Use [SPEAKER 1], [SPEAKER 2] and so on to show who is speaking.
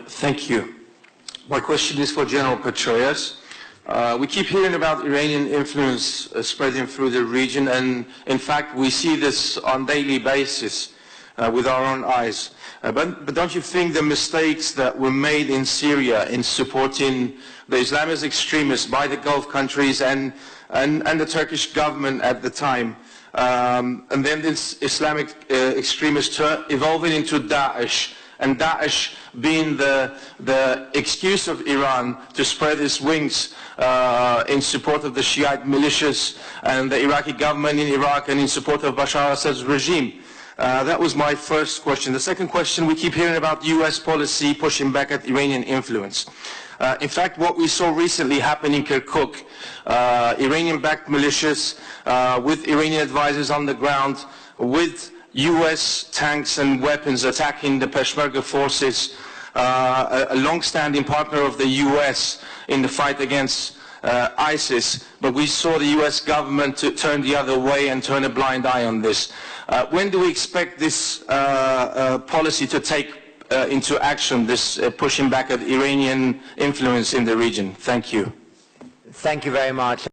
[SPEAKER 1] Thank you. My question is for General Petraeus. We keep hearing about Iranian influence spreading through the region, and in fact we see this on a daily basis with our own eyes. But don't you think the mistakes that were made in Syria in supporting the Islamist extremists by the Gulf countries and the Turkish government at the time, and then this Islamic extremists evolving into Daesh, and Daesh being the excuse of Iran to spread its wings in support of the Shiite militias and the Iraqi government in Iraq and in support of Bashar al-Assad's regime? That was my first question. The second question, we keep hearing about US policy pushing back at Iranian influence. In fact, what we saw recently happen in Kirkuk, Iranian-backed militias with Iranian advisors on the ground, with US tanks and weapons attacking the Peshmerga forces, a long-standing partner of the US in the fight against ISIS, but we saw the US government to turn the other way and turn a blind eye on this. When do we expect this policy to take into action, this pushing back at Iranian influence in the region? Thank you.
[SPEAKER 2] Thank you very much.